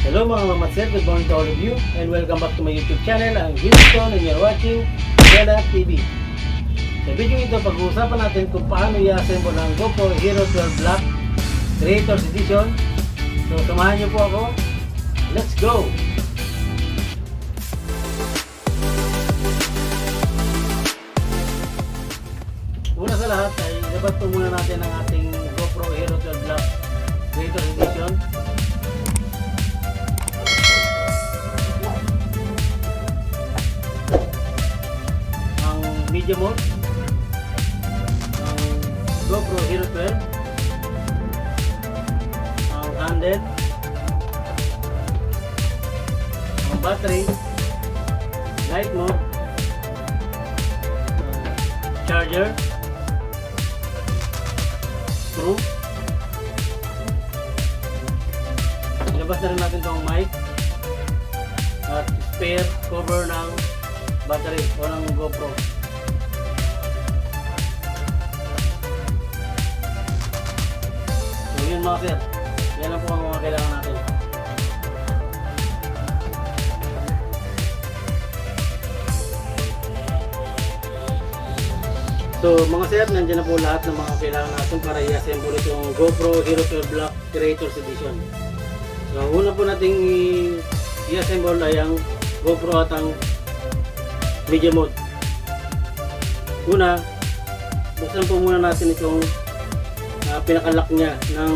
Hello mga mamatser, good morning to all of you and welcome back to my YouTube channel. I'm Houston and you're watching Bella TV. Sa video ito, pag-uusapan natin kung paano i-assemble ang GoPro Hero 12 Black Creators Edition. So samahan niyo po ako. Let's go! Una sa lahat ay dapat po muna natin ang ating GoPro Hero 12 Black Creators Edition. Media mode ang GoPro Hero 12, ang handle, ang battery, night mode, charger, screw. Ilabas na rin natin itong mic at spare cover ng battery o ng GoPro. Mga sir, yan lang po ang mga kailangan natin. So mga sir, nandiyan na po lahat ng mga kailangan natin para i-assemble itong GoPro Hero 12 Black Creators Edition. So una po nating i-assemble ay ang GoPro at ang media mode. Una, buksan po muna natin itong pinakalock niya ng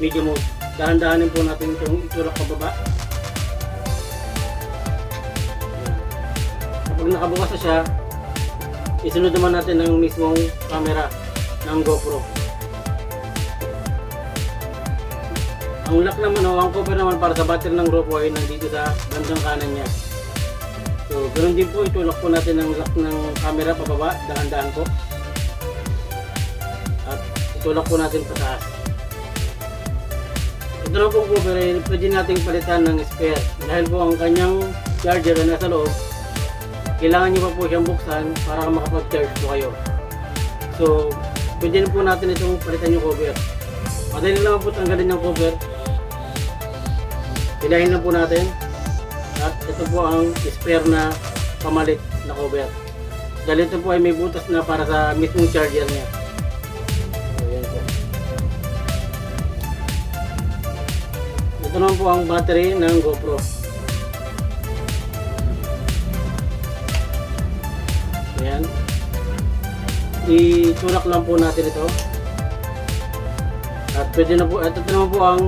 media mode. Dahan-dahanin po natin itong itulak pababa. Kapag nakabukas na siya, isunod naman natin ang mismong camera ng GoPro. Ang lock naman o ang cover naman para sa battery ng GoPro ay nandito sa bandang kanan niya. So ganoon din po, itulak po natin ang lock ng camera pababa, dahan-dahan po. Tulak po natin pataas. Ito na po cover ay pwede natin palitan ng spare. Dahil po ang kanyang charger na nasa loob, kailangan nyo pa po siyang buksan para makapag-charge po kayo. So, pwede na po natin itong palitan yung cover. Madali lang po tanggalin yung cover. Pilahin lang po natin. At ito po ang spare na pamalit na cover. Dahil ito po ay may butas na para sa mismong charger niya. Ito naman po ang battery ng GoPro. Ayan. Itulak lang po natin ito. At pwede na po, ito naman po ang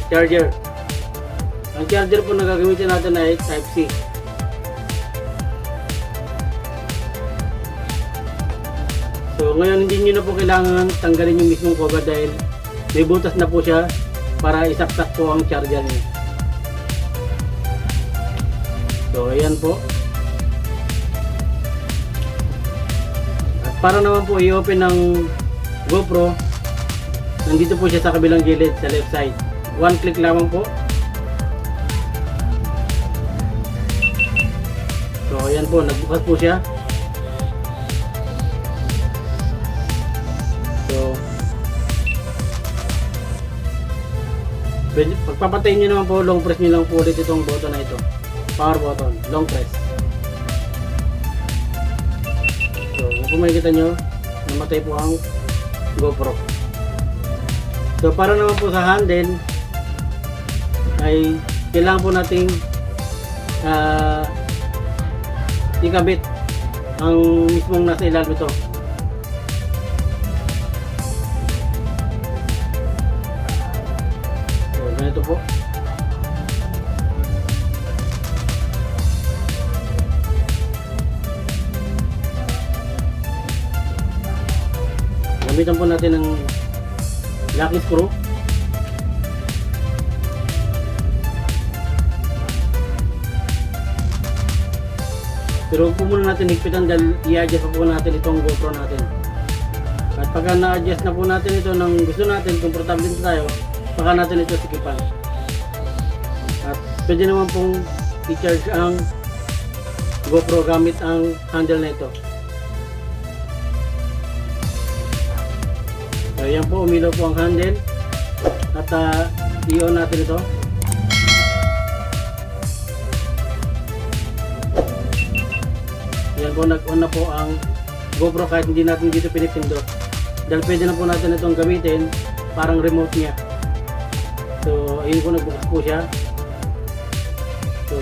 charger. Ang charger po na gagamitin natin ay Type-C. So ngayon hindi nyo na po kailangan tanggalin yung mismong cover dahil may butas na po siya para isaksak po ang charger niya. So ayan po. At para naman po i-open ng GoPro, nandito po siya sa kabilang gilid sa left side. One click lamang po. So ayan po, nagbukas po siya. So pagpapatayin nyo naman po, long press nyo lang po ulit itong button na ito. Power button, long press. So, kung makikita nyo, namatay po ang GoPro. So, para naman po sa handle, ay kailangan po nating ikabit ang mismong nasa ilalim ito. Ito po. Gamitan po natin ng locking screw. Pero huwag po muna natin higpitan dahil i-adjust po natin itong GoPro natin. At pagka na-adjust na po natin ito ng gusto natin, komportable din tayo, baka natin ito sikipan. At pwede naman pong i-charge ang GoPro gamit ang handle na ito. So, ayan po, umilaw po ang handle. At i-on natin ito. Yan po, nag-on na po ang GoPro kahit hindi natin dito pinipindot. Dahil pwede na po natin itong gamitin parang remote niya. So, ayun po, nagbukas po siya. So,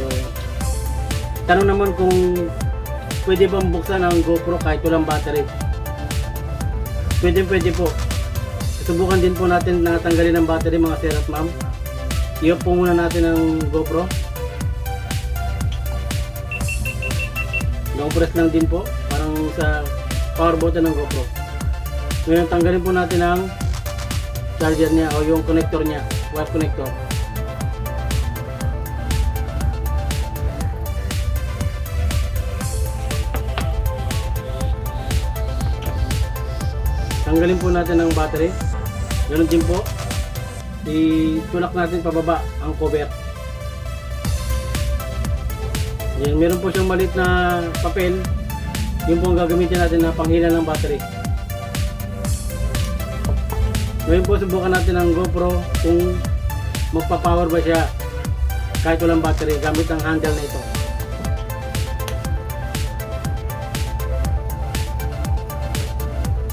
tanong naman kung pwede bang buksan ang GoPro kahit walang battery. Pwede po. Subukan din po natin na tanggalin ang battery mga sir at ma'am. I-off po muna natin ang GoPro. Long press lang din po, parang sa power button ng GoPro. Ngayon tanggalin po natin ang charger niya o yung connector niya, wire connector. Tanggalin po natin ang battery. Ganun din po, itulak natin pababa ang cover. Yan, meron po siyang maliit na papel. Yun po ang gagamitin natin na panghila ng battery. Ngayon po subukan natin ang GoPro kung magpa-power ba siya kahit walang battery gamit ang handle na ito.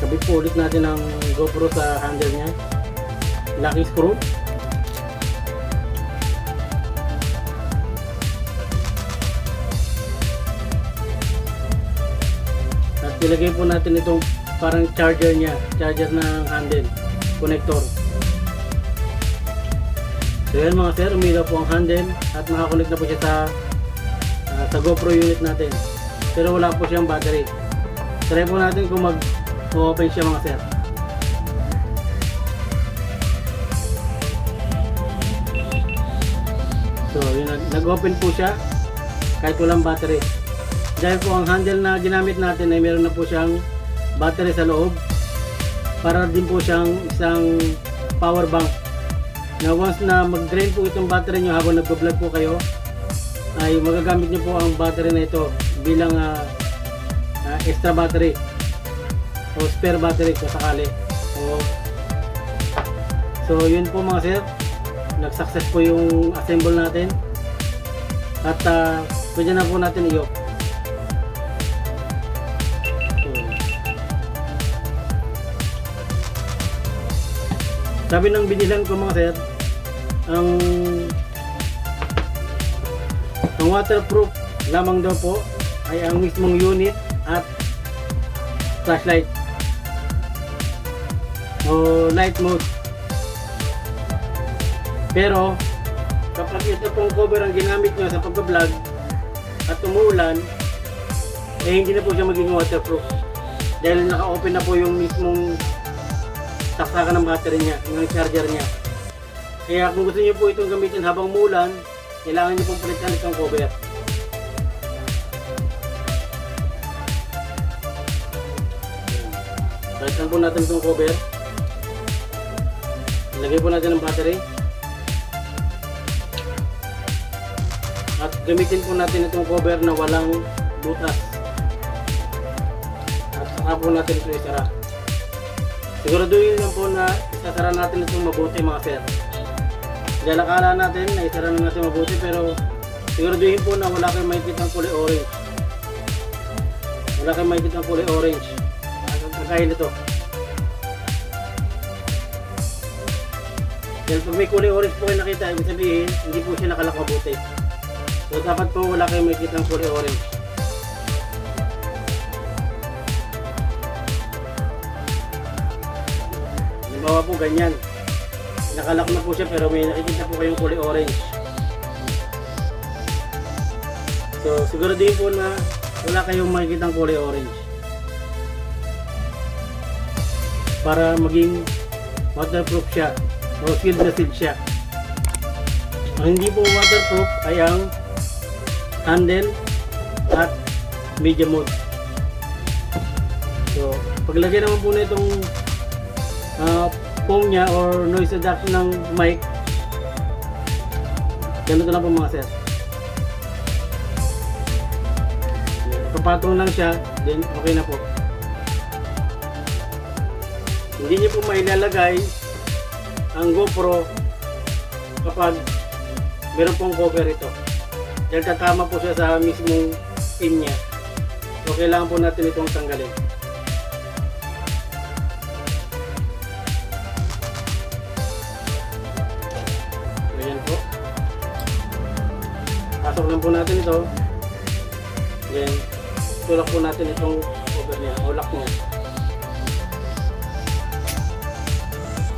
Kabit po ulit natin ang GoPro sa handle niya. Locking screw. At ilagay po natin itong parang charger niya, charger ng handle, connector. So yan mga sir, umilaw po ang handle at nakakonect na po siya sa GoPro unit natin. Pero wala po siyang battery. Try po natin kung mag-open siya mga sir. So yun, nag-open po siya kahit walang battery. Dahil po ang handle na ginamit natin ay meron na po siyang battery sa loob. Para din po siyang isang power bank. Na once na mag-drain po itong battery nyo habang nag-vlog po kayo, ay magagamit nyo po ang battery na ito bilang extra battery o spare battery kung sakali. So yun po mga sir, nag-success po yung assemble natin at pwede na po natin i-off. Sabi ng binilan ko mga sir, ang waterproof lamang daw po ay ang mismong unit at flashlight o light mode. Pero kapag ito pong cover ang ginamit nyo sa pagka-vlog at umuulan, eh hindi na po siya magiging waterproof dahil naka-open na po yung mismong saksakan ng battery niya, yung charger niya. Kaya kung gusto niyo po itong gamitin habang umuulan, kailangan niyo pong palitan itong cover. Palitan po natin itong cover. Ilagay po natin ang battery. At gamitin po natin itong cover na walang butas. At saka po natin ito isara. Siguraduhin lang po na isasara natin itong mabuti mga sir. Dahil akala natin na isara na natin mabuti pero siguraduhin po na wala kayong makikita ng kulay orange. Wala kayong makikita ng kulay orange. Kagaya nito. Dahil pag may kulay orange po kayo nakita, ibig sabihin hindi po siya nakalak mabuti. So dapat po wala kayong makikita ng kulay orange. Halimbawa po ganyan, nakalak na po siya pero may nakikita po kayong kulay orange. So siguraduhin po na wala kayong makikita ng kulay orange para maging waterproof siya o sealed na sealed siya. Ang hindi po waterproof ay ang handle at media mode. So paglagay naman po na itong foam niya or noise reduction ng mic, ganito lang po mga sir. Papatong lang siya, then okay na po. Hindi niyo po mailalagay ang GoPro kapag meron pong cover ito dahil tatama po siya sa mismong pin niya. So kailangan po natin itong tanggalin. Ayan po. Pasok lang po natin ito. Then, tulak po natin itong cover niya o lock niya.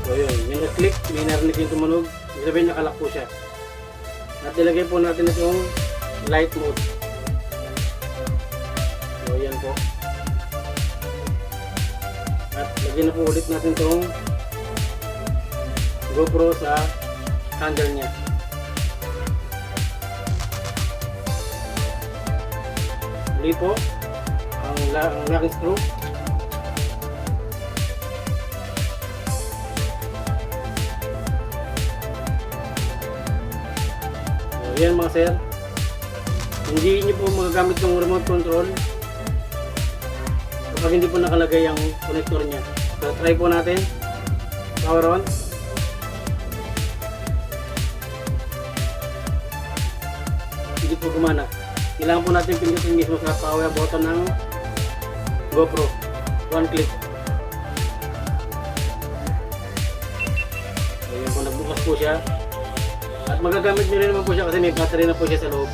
So yun, may na-click, may narinig yung tumunog, ibig sabihin nakalock po siya. At ilagay po natin itong light mode. So yan po. At lagyan na po ulit natin itong GoPro sa handle niya. Muli po ang locking screw. So yan mga sir, hindi nyo po magagamit ng remote control kapag hindi po nakalagay ang connector niya. So try po natin. Power on. Hindi po gumana. Kailangan po natin pindutin mismo sa power button ng GoPro. One click. So yun po, nagbukas po siya. At magagamit nyo rin naman po siya kasi may battery na po siya sa loob.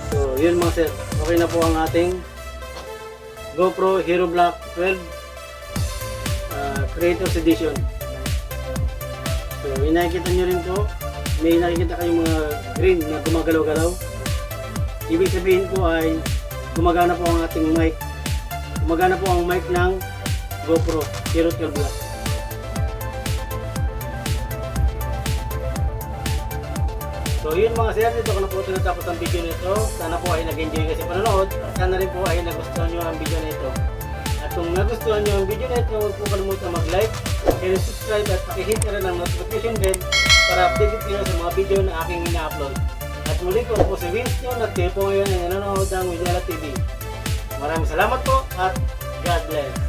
So yun mga sir, okay na po ang ating GoPro Hero Black 12 Creators Edition. So nakikita nyo rin po, may nakikita kayong mga green na gumagalaw-galaw. Ibig sabihin po ay gumagana po ang ating mic. Gumagana po ang mic ng GoPro Hero 12 Black. So yun mga sir, dito ko na po tinatapos ang video nito. Sana po ay nag-enjoy kayo sa panonood. At sana rin po ay nagustuhan nyo ang video nito. At kung nagustuhan nyo ang video nito, huwag po kalimutan mag-like, share, subscribe at pakihit na rin ang notification bell para updated kayo sa mga video na aking ina-upload. At muli ko po si Winston at kayo po ngayon ay nanonood ng Winela TV. Maraming salamat po at God bless.